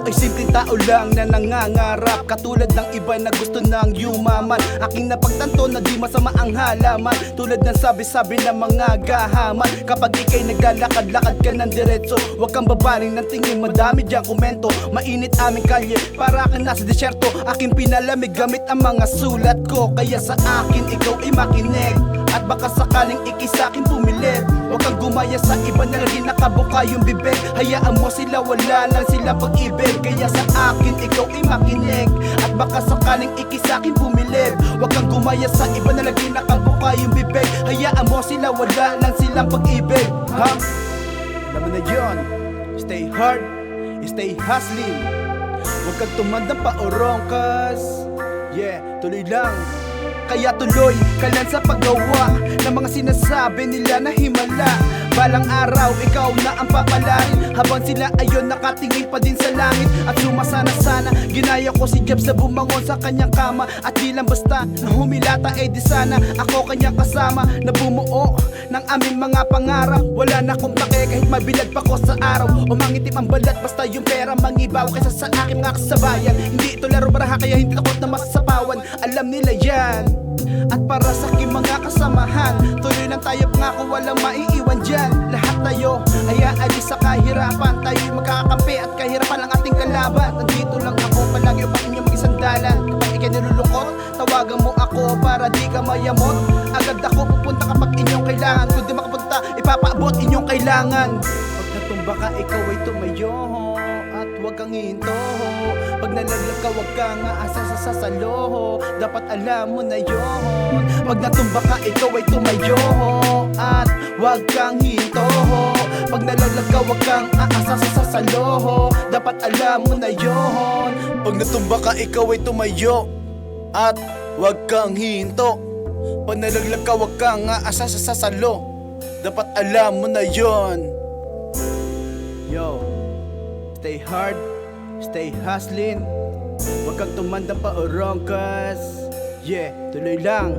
ay simpleng tao lang na nangangarap, katulad ng iba na gusto nang yumaman. Aking napagtanto na di masama ang halaman, tulad ng sabi-sabi ng mga gahaman. Kapag ikay naglalakad-lakad ka ng diretso, huwag kang babaling ng tingin, madami diyang komento. Mainit aming kalye, para kang nasa desyerto. Aking pinalamig gamit ang mga sulat ko, kaya sa akin ikaw ay makinig. At baka sakaling ikisakin pumilip, huwag kang gumaya sa iba na lagi nakabuka yung bibig. Hayaan mo sila, wala lang sila pag-ibig. Kaya sa akin ikaw ay makinig. At baka sakaling ikisakin pumilip, huwag kang gumaya sa iba na lagi nakabuka yung bibig. Hayaan mo sila, wala lang silang pag-ibig. Ha? Alam mo na yun. Stay hard, stay hustling. Huwag kang tumandang pa orongkas. Yeah, tuloy lang. Kaya tuloy ka lang sa paggawa ng mga sinasabi nila na himala. Balang araw ikaw na ang papalarin, habang sila ayon nakatingin pa din sa langit. At sumasana sana, ginaya ko si Jeff sa bumangon sa kanyang kama. At di lang basta na humilata, eh di sana ako kanyang kasama, na bumuo ng aming mga pangarap. Wala na akong pake kahit mabilad pa ko sa araw, o mangitim ang balat basta yung pera mangibaw. Kaysa sa aking mga kasabayan, hindi ito laro baraha, kaya hindi takot na masasapawan. Alam nila yan. At para sa aking mga kasamahan, tuloy lang tayo, pangako walang maiiwan dyan. Lahat tayo ay aalis sa kahirapan, tayo'y magkakampi at kahirapan ang ating kalaban. Nandito lang ako palagi upang inyong maging sandalan. Kapag ikay nilulungkot, tawagan mo ako para di ka mayamot. Agad ako pupunta kapag inyong kailangan, kung di makapunta, ipapaabot inyong kailangan. Pag natumba ka, ikaw ay tumayo, at huwag kang hihinto. Pag nalaglag ka, huwag kang aasa sa sasalo, dapat alam mo na yun. Pag natumba ka, ikaw ay tumayo, at huwag kang hinto. Pag nalaglag ka, huwag kang aasa sa sasalo, dapat alam mo na yun. Pag natumba ka, ikaw ay tumayo, at huwag kang hinto. Pag nalaglag ka, huwag kang aasa sa sasalo, dapat alam mo na yun. Yo, stay hard, stay hustling. Huwag kang tumandang pa orongkas. Yeah, tuloy lang.